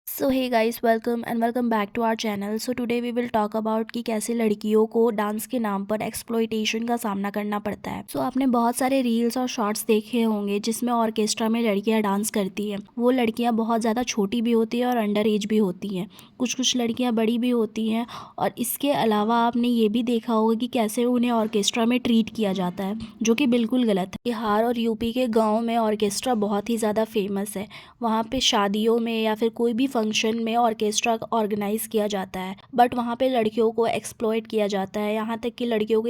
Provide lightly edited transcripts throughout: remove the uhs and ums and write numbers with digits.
So hey guys, welcome back to our channel. So today we will talk about कि कैसे लड़कियों को dance के नाम पर एक्सप्लॉइटेशन का सामना करना पड़ता है। सो आपने बहुत सारे रील्स और शॉर्ट्स देखे होंगे जिसमें ऑर्केस्ट्रा में लड़कियां डांस करती हैं। वो लड़कियां बहुत ज़्यादा छोटी भी होती हैं और अंडर एज भी होती हैं। कुछ कुछ लड़कियां बड़ी भी होती हैं। और इसके अलावा आपने ये भी देखा होगा कि कैसे उन्हें ऑर्केस्ट्रा में ट्रीट किया जाता है, जो कि बिल्कुल गलत है। बिहार और यूपी के गाँव में ऑर्केस्ट्रा बहुत ही ज़्यादा फेमस है। वहाँ पे शादियों में या फिर कोई भी फंक्शन में ऑर्केस्ट्रा ऑर्गेनाइज किया जाता है, बट वहाँ पे लड़कियों को एक्सप्लॉइट किया जाता है। यहाँ तक कि लड़कियों को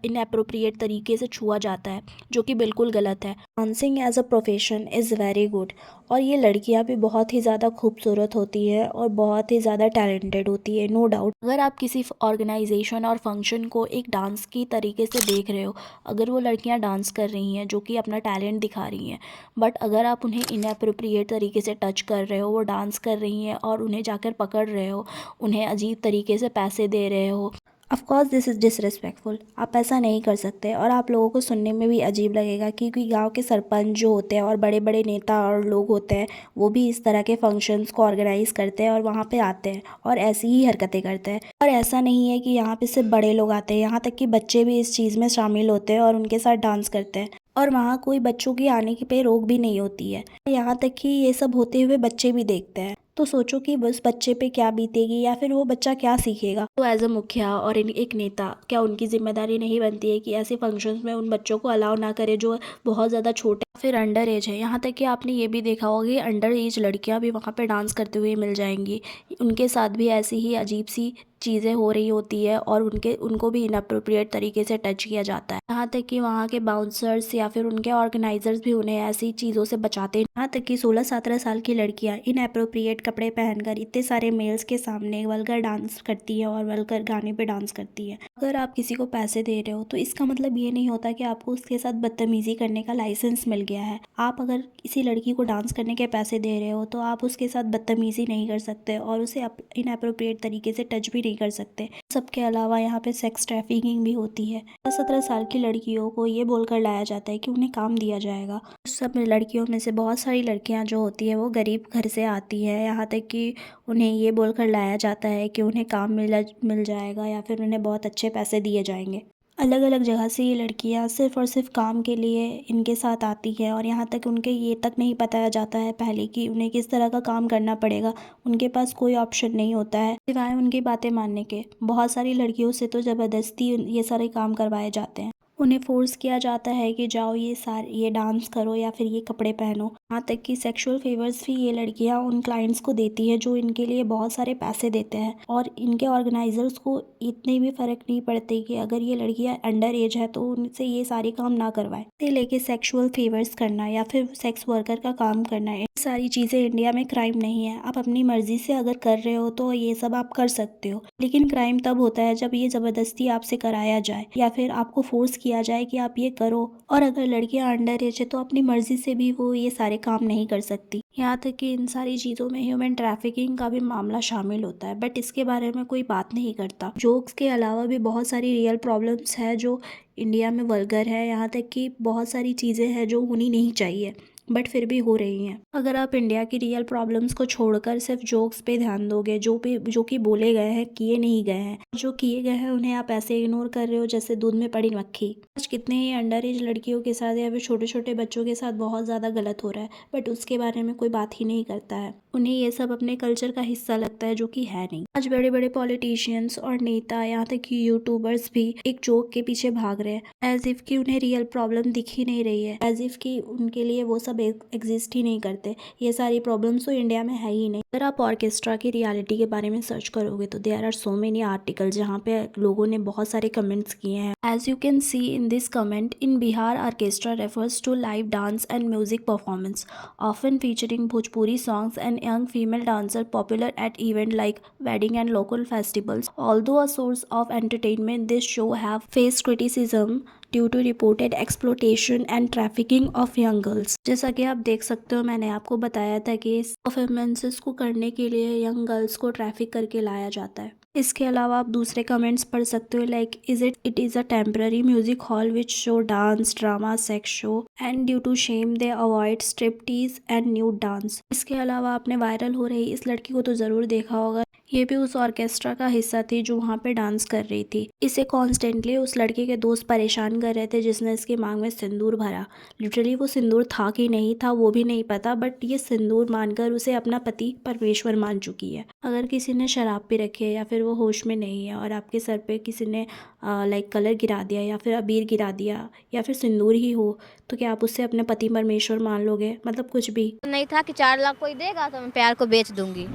इनअप्रोप्रिएट तरीके से छुआ जाता है, जो कि बिल्कुल गलत है। Dancing as a profession is very good. और ये लड़कियाँ भी बहुत ही ज़्यादा खूबसूरत होती है और बहुत ही ज़्यादा टैलेंटेड होती है, नो डाउट। अगर आप किसी ऑर्गेनाइजेशन और फंक्शन को एक डांस की तरीके से देख रहे हो, अगर वो लड़कियां डांस कर रही हैं जो कि अपना टैलेंट दिखा रही हैं, बट अगर आप उन्हें इनअप्रोप्रिएट तरीके से टच कर रहे हो, वो डांस कर रही हैं और उन्हें जाकर पकड़ रहे हो, उन्हें अजीब तरीके से पैसे दे रहे हो, of course this is disrespectful. आप ऐसा नहीं कर सकते और आप लोगों को सुनने में भी अजीब लगेगा, क्योंकि गांव के सरपंच जो होते हैं और बड़े बड़े नेता और लोग होते हैं, वो भी इस तरह के फंक्शंस को ऑर्गेनाइज करते हैं और वहाँ पे आते हैं और ऐसी ही हरकतें करते हैं। और ऐसा नहीं है कि यहाँ पे सिर्फ बड़े लोग आते हैं, यहाँ तक कि बच्चे भी इस चीज़ में शामिल होते हैं और उनके साथ डांस करते हैं। और वहाँ कोई बच्चों की आने की पे रोक भी नहीं होती है। यहाँ तक कि ये सब होते हुए बच्चे भी देखते हैं। तो सोचो कि बस बच्चे पे क्या बीतेगी या फिर वो बच्चा क्या सीखेगा। तो एज अ मुखिया और एक नेता, क्या उनकी जिम्मेदारी नहीं बनती है कि ऐसे फंक्शंस में उन बच्चों को अलाउ ना करे जो बहुत ज़्यादा छोटे फिर अंडर एज है। यहाँ तक कि आपने ये भी देखा होगा कि अंडर एज लड़कियाँ भी वहाँ पे डांस करते हुए मिल जाएंगी। उनके साथ भी ऐसी ही अजीब सी चीज़ें हो रही होती है और उनको भी इनअप्रोप्रिएट तरीके से टच किया जाता है। यहाँ तक कि वहाँ के बाउंसर्स या फिर उनके ऑर्गेनाइजर्स भी उन्हें ऐसी चीज़ों से बचाते हैं। यहाँ तक कि 16-17 साल की लड़कियाँ इनअप्रोप्रिएट कपड़े पहनकर इतने सारे मेल्स के सामने वल्गर डांस करती है और वल्गर गाने पे डांस करती है। अगर आप किसी को पैसे दे रहे हो तो इसका मतलब ये नहीं होता कि आपको उसके साथ बदतमीजी करने का लाइसेंस मिल गया है। आप अगर किसी लड़की को डांस करने के पैसे दे रहे हो तो आप उसके साथ बदतमीजी नहीं कर सकते और उसे इनअप्रोप्रिएट तरीके से टच भी नहीं कर सकते। सबके अलावा यहाँ पे सेक्स ट्रैफिकिंग भी होती है। 17 साल की लड़कियों को ये बोलकर लाया जाता है कि उन्हें काम दिया जाएगा। सब लड़कियों में से बहुत सारी लड़कियां जो होती है वो गरीब घर से आती है। यहाँ तक कि उन्हें ये बोलकर लाया जाता है कि उन्हें काम मिल जाएगा या फिर उन्हें बहुत अच्छे पैसे दिए जाएंगे। अलग अलग जगह से ये लड़कियां सिर्फ और सिर्फ काम के लिए इनके साथ आती है और यहाँ तक उनके ये तक नहीं बताया जाता है पहले कि उन्हें किस तरह का काम करना पड़ेगा। उनके पास कोई ऑप्शन नहीं होता है सिवाय उनकी बातें मानने के। बहुत सारी लड़कियों से तो ज़बरदस्ती ये सारे काम करवाए जाते हैं। उन्हें फोर्स किया जाता है कि जाओ ये डांस करो या फिर ये कपड़े पहनो। यहाँ तक कि सेक्सुअल फेवर्स भी ये लड़कियां उन क्लाइंट्स को देती है जो इनके लिए बहुत सारे पैसे देते हैं। और इनके ऑर्गेनाइजर्स को इतने भी फर्क नहीं पड़ते कि अगर ये लड़कियां अंडर एज है तो उनसे ये सारे काम ना करवाए। से लेके सेक्सुअल फेवर्स करना या फिर सेक्स वर्कर का काम करना, ये सारी चीज़ें इंडिया में क्राइम नहीं है। आप अपनी मर्जी से अगर कर रहे हो तो ये सब आप कर सकते हो, लेकिन क्राइम तब होता है जब ये ज़बरदस्ती आपसे कराया जाए या फिर आपको फोर्स किया जाए कि आप ये करो। और अगर लड़कियां अंडर एज है तो अपनी मर्जी से भी वो ये सारे काम नहीं कर सकती। यहाँ तक कि इन सारी चीज़ों में ह्यूमन ट्रैफिकिंग का भी मामला शामिल होता है, बट इसके बारे में कोई बात नहीं करता। जोक्स के अलावा भी बहुत सारी रियल प्रॉब्लम्स है जो इंडिया में वल्गर है। यहाँ तक कि बहुत सारी चीज़ें हैं जो होनी नहीं चाहिए बट फिर भी हो रही हैं। अगर आप इंडिया की रियल प्रॉब्लम्स को छोड़कर सिर्फ जोक्स पे ध्यान दोगे, जो कि बोले गए हैं, किए नहीं गए हैं, जो किए गए हैं उन्हें आप ऐसे इग्नोर कर रहे हो जैसे दूध में पड़ी मक्खी। आज कितने ही अंडर एज लड़कियों के साथ या फिर छोटे छोटे बच्चों के साथ बहुत ज़्यादा गलत हो रहा है, बट उसके बारे में कोई बात ही नहीं करता है। उन्हें ये सब अपने कल्चर का हिस्सा लगता है, जो कि है नहीं। आज बड़े बड़े पॉलिटिशियंस और नेता, यहाँ तक कि यूट्यूबर्स भी एक जोक के पीछे भाग रहे हैं, एज इफ कि उन्हें रियल प्रॉब्लम दिख ही नहीं रही है, एज इफ कि उनके लिए वो सब एग्जिस्ट ही नहीं करते। ये सारी प्रॉब्लम्स तो इंडिया में है ही नहीं। अगर आप ऑर्केस्ट्रा की रियलिटी के बारे में सर्च करोगे तो there are so many article जहाँ पे लोगों ने बहुत सारे कमेंट्स किए हैं। As you can see in this comment, in Bihar orchestra refers to live dance and music performance often featuring Bhojpuri songs and young female dancers popular at events like wedding and local festivals. Although a source of entertainment, this show have faced criticism due to reported exploitation and trafficking of young girls. जैसा कि आप देख सकते हो, मैंने आपको बताया था कि इस परफॉर्मेंसेस को करने के लिए यंग गर्ल्स को ट्रैफिक करके लाया जाता है। इसके अलावा आप दूसरे कमेंट्स पढ़ सकते हो like it is a temporary music hall which show dance drama sex show and due to shame they avoid striptease and nude dance. इसके अलावा आपने वायरल हो रही इस लड़की को तो ज़रूर देखा होगा, ये भी उस ऑर्केस्ट्रा का हिस्सा थी जो वहाँ पे डांस कर रही थी। इसे कॉन्स्टेंटली उस लड़के के दोस्त परेशान कर रहे थे जिसने इसकी मांग में सिंदूर भरा। लिटरली वो सिंदूर था कि नहीं था वो भी नहीं पता, बट ये सिंदूर मानकर उसे अपना पति परमेश्वर मान चुकी है। अगर किसी ने शराब पी रखी है या फिर वो होश में नहीं है और आपके सर पे किसी ने लाइक कलर गिरा दिया या फिर अबीर गिरा दिया या फिर सिंदूर ही हो, तो क्या आप उससे अपने पति परमेश्वर मान लोगे? मतलब कुछ भी। नहीं था कि 4 लाख कोई देगा तो मैं प्यार को बेच दूंगी।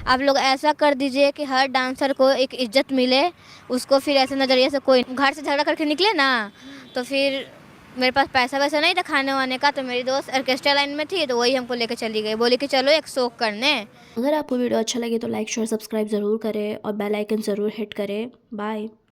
आप लोग ऐसा कर दीजिए कि हर डांसर को एक इज्जत मिले, उसको फिर ऐसे नज़रिए से कोई घर से झगड़ा करके निकले ना, तो फिर मेरे पास पैसा वैसा नहीं था खाने वाने का, तो मेरी दोस्त ऑर्केस्ट्रा लाइन में थी तो वही हमको लेके चली गई, बोली कि चलो एक शो करने। अगर आपको वीडियो अच्छा लगे तो लाइक शेयर सब्सक्राइब ज़रूर करें और बेल आइकन ज़रूर हिट करें। बाय।